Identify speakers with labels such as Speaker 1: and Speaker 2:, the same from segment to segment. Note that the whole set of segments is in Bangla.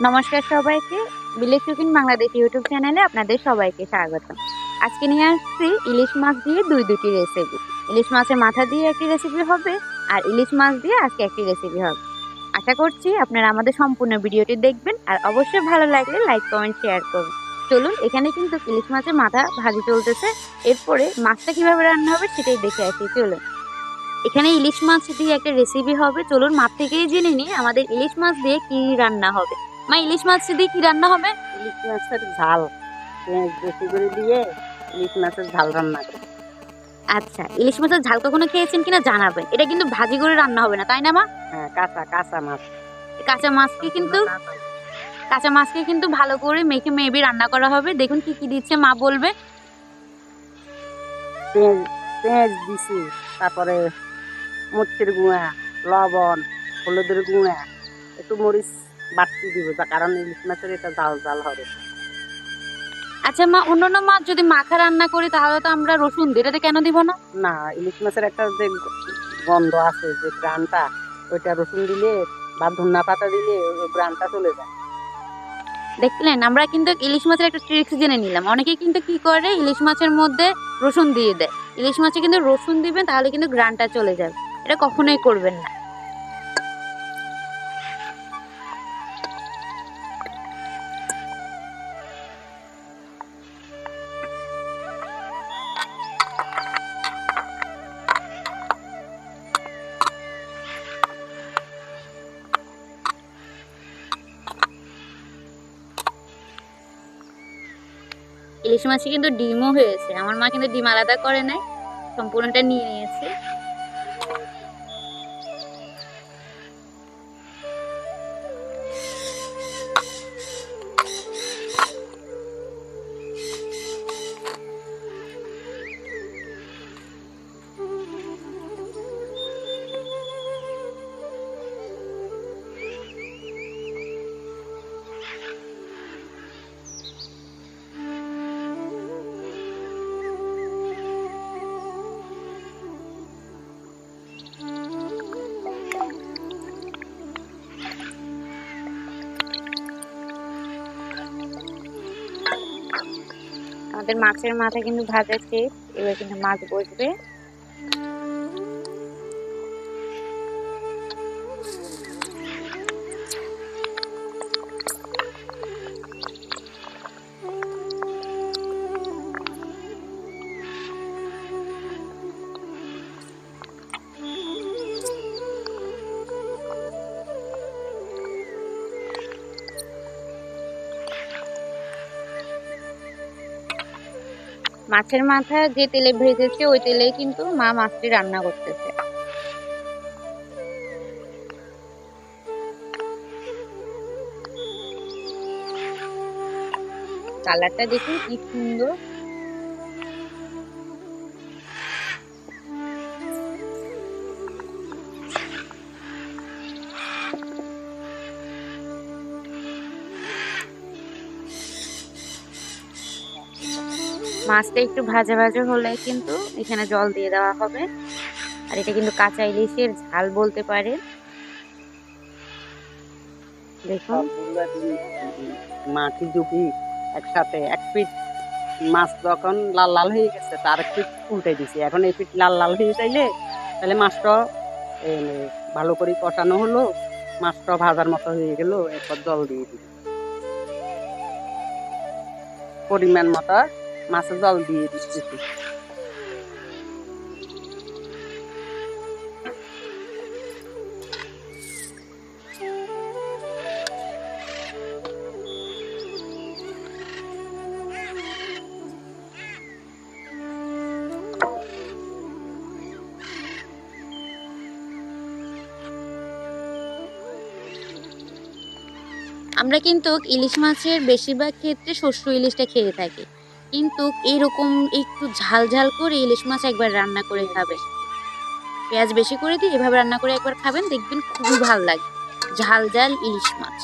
Speaker 1: নমস্কার সবাইকে। ভিলেজ কুকিং বাংলাদেশ ইউটিউব চ্যানেলে আপনাদের সবাইকে স্বাগত। আজকে নিয়ে আসছি ইলিশ মাছ দিয়ে দুটি রেসিপি। ইলিশ মাছের মাথা দিয়ে একটি রেসিপি হবে, আর ইলিশ মাছ দিয়ে আজকে একটি রেসিপি হবে। আশা করছি আপনারা আমাদের সম্পূর্ণ ভিডিওটি দেখবেন, আর অবশ্যই ভালো লাগলে লাইক কমেন্ট শেয়ার করুন। চলুন, এখানে কিন্তু ইলিশ মাছের মাথা ভাজি চলতেছে। এরপরে মাছটা কিভাবে রান্না হবে সেটাই দেখে আসি। চলুন, এখানে ইলিশ মাছ দিয়ে একটা রেসিপি হবে। চলুন মাছ থেকেই জেনে নিই আমাদের ইলিশ মাছ দিয়ে কি রান্না হবে। মা, ইলিশ মাছ দিয়ে কি রান্না হবে?
Speaker 2: ইলিশ মাছের ঝাল পেঁয়াজ বেশি করে দিয়ে ইলিশ মাছের ঝাল রান্না করি।
Speaker 1: আচ্ছা, ইলিশ মাছের ঝাল কখনো খেয়েছেন কিনা জানাবেন। এটা কিন্তু ভাজি করে রান্না হবে না, তাই না মা?
Speaker 2: হ্যাঁ, কাঁচা কাঁচা মাছ।
Speaker 1: কাঁচা মাছকে
Speaker 2: সম্পূর্ণ
Speaker 1: কিন্তু
Speaker 2: কাঁচা।
Speaker 1: কাঁচা মাছকে কিন্তু ভালো করে মেখে মেবি রান্না করা হবে। দেখুন কি কি দিচ্ছে মা বলবে।
Speaker 2: পেঁয়াজ পেঁয়াজ দিছি, তারপরে মরিচের গুঁড়া, লবণ, হলুদের গুঁড়া, একটু মরিচ বাড়তি দিব, তার কারণ ইলিশ মাছের এটা ঝাল ঝাল হবে।
Speaker 1: আচ্ছা মা, অন্যান্য মাছ যদি মাখা রান্না করি তাহলে তো আমরা রসুন দিই, এটাতে কেন দিব না?
Speaker 2: না, ইলিশ মাছের একটা যে গন্ধ আছে, যে গ্রানটা, ওইটা রসুন দিলে বা ধনিয়া পাতা দিলে ওই গ্রানটা চলে যায়।
Speaker 1: দেখলেন, আমরা কিন্তু ইলিশ মাছের একটা ট্রিক্স জেনে নিলাম। অনেকে কিন্তু কি করে, ইলিশ মাছের মধ্যে রসুন দিয়ে দেয়। ইলিশ মাছে কিন্তু রসুন দিবেন, তাহলে কিন্তু গ্রানটা চলে যাবে। এটা কখনোই করবেন না। ইলিশ মাছে কিন্তু ডিমও হয়েছে। আমার মা কিন্তু ডিম আলাদা করে নাই, সম্পূর্ণটা নিয়ে নিয়েছে। আমাদের মাছের মাথা কিন্তু ভাজা শেষ। এবার কিন্তু মাছ বসবে। মাছের মাথা যে তেলে ভেজেছে ওই তেলেই কিন্তু মা মাছটি রান্না করতেছে। কালারটা দেখুন কি সুন্দর। মাছটা একটু ভাজা ভাজা হলে কিন্তু এখানে জল দিয়ে দেওয়া হবে। আর এটা কিন্তু কাঁচা ইলিশের ঝাল বলতে পারে। দেখুন,
Speaker 2: মাটি ডুবি একসাথে এক পিঠ মাছ যখন লাল লাল হয়ে গেছে, তার এক পিঠ উল্টে দিছি। এখন এই পিঠ লাল লাল হয়ে যাইলে তাহলে মাছটা ভালো করে কষানো হলো, মাছটা ভাজার মতো হয়ে গেল। এরপর জল দিয়ে দিই, পরিমাণ মতো মাছের জল দিয়ে দিচ্ছি।
Speaker 1: আমরা কিন্তু ইলিশ মাছের বেশিরভাগ ক্ষেত্রে শস্য ইলিশটা খেয়ে থাকি, কিন্তু এরকম একটু ঝাল ঝাল করে ইলিশ মাছ একবার রান্না করে খাবেন। পেঁয়াজ বেশি করে দিয়ে এভাবে রান্না করে একবার খাবেন, দেখবেন খুবই ভালো লাগে। ঝাল ঝাল ইলিশ মাছ।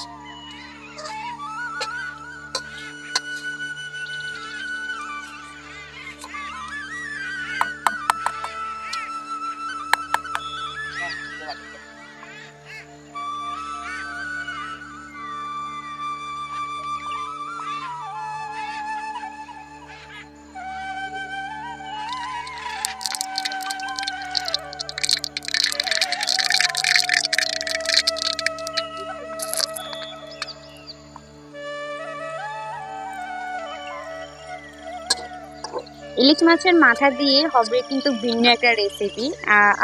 Speaker 1: ইলিশ মাছের মাথা দিয়ে হবে কিন্তু ভিন্ন একটা রেসিপি।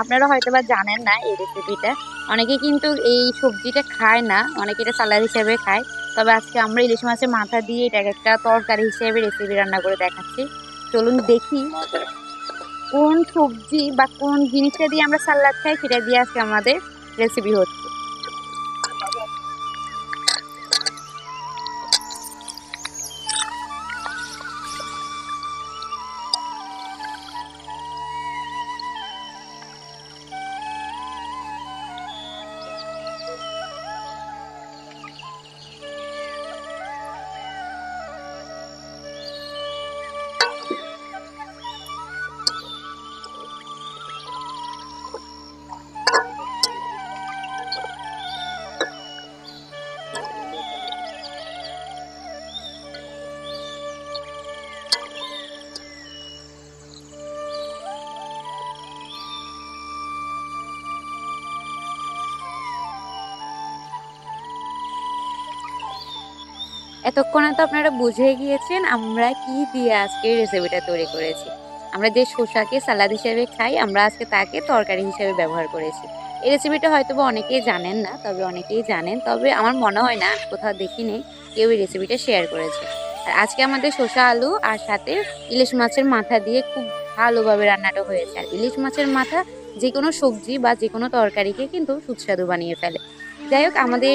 Speaker 1: আপনারা হয়তোবা জানেন না এই রেসিপিটা। অনেকে কিন্তু এই সবজিটা খায় না, অনেকে এটা সালাদ হিসেবে খায়। তবে আজকে আমরা ইলিশ মাছের মাথা দিয়ে এটাকে একটা তরকারি হিসেবে রেসিপি রান্না করে দেখাচ্ছি। চলুন দেখি কোন সবজি বা কোন জিনিসটা দিয়ে আমরা সালাদ খাই সেটা দিয়ে আজকে আমাদের রেসিপি হচ্ছে। এতক্ষণে তো আপনারা বুঝে গিয়েছেন আমরা কি দিয়ে আজকে রেসিপিটা তৈরি করেছি। আমরা যে শসাকে সালাদ হিসেবে খাই, আমরা আজকে তাকে তরকারি হিসেবে ব্যবহার করেছি। এই রেসিপিটা হয়তোবা অনেকেই জানেন না, তবে অনেকেই জানেন। তবে আমার মনে হয় না কোথাও দেখিনি কেউ এই রেসিপিটা শেয়ার করেছে। আর আজকে আমাদের শসা আলু আর সাথে ইলিশ মাছের মাথা দিয়ে খুব ভালোভাবে রান্নাটা হয়েছে। আর ইলিশ মাছের মাথা যে কোনো সবজি বা যে কোনো তরকারিকে কিন্তু সুস্বাদু বানিয়ে ফেলে। যাই হোক, আমাদের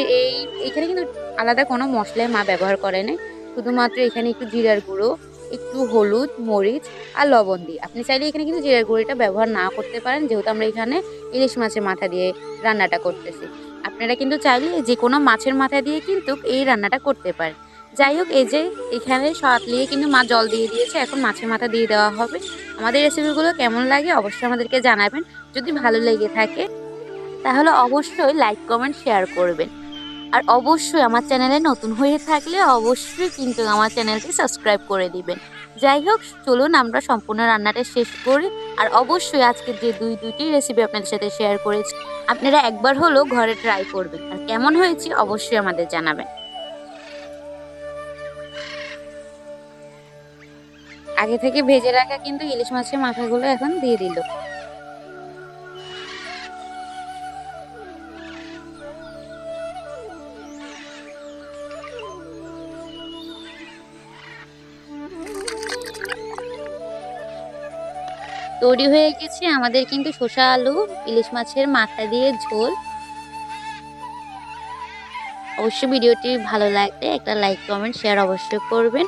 Speaker 1: এইখানে কিন্তু আলাদা কোনো মশলাই মা ব্যবহার করে নাই। শুধুমাত্র এখানে একটু জিরার গুঁড়ো, একটু হলুদ, মরিচ আর লবণ দিই। আপনি চাইলে এখানে কিন্তু জিরার গুঁড়োটা ব্যবহার না করতে পারেন, যেহেতু আমরা এখানে ইলিশ মাছের মাথা দিয়ে রান্নাটা করতেছি। আপনারা কিন্তু চাইলে যে কোনো মাছের মাথা দিয়ে কিন্তু এই রান্নাটা করতে পারেন। যাই হোক, এই যে এখানে সাঁতলিয়ে কিন্তু মা জল দিয়ে দিয়েছে, এখন মাছের মাথা দিয়ে দেওয়া হবে। আমাদের রেসিপিগুলো কেমন লাগে অবশ্যই আমাদেরকে জানাবেন। যদি ভালো লেগে থাকে তাহলে অবশ্যই লাইক, কমেন্ট, শেয়ার করবেন। আর অবশ্যই আমার চ্যানেলে নতুন হয়ে থাকলে অবশ্যই কিন্তু আমার চ্যানেলটি সাবস্ক্রাইব করে দিবেন। যাই হোক, চলুন আমরা সম্পূর্ণ রান্নাটা শেষ করি। আর অবশ্যই আজকে যে দুইটি রেসিপি আপনাদের সাথে শেয়ার করেছি, আপনারা একবার হলেও ঘরে ট্রাই করবেন। আর কেমন হয়েছে অবশ্যই আমাদের জানাবেন। আগে থেকে ভেজে রাখা কিন্তু ইলিশ মাছের মাথাগুলো এখন দিয়ে দিল। তৈরি হয়ে গেছে আমাদের কিন্তু শসা আলু ইলিশ মাছের মাথা দিয়ে ঝোল। অবশ্যই ভিডিওটি ভালো লাগলে একটা লাইক, কমেন্ট, শেয়ার অবশ্যই করবেন।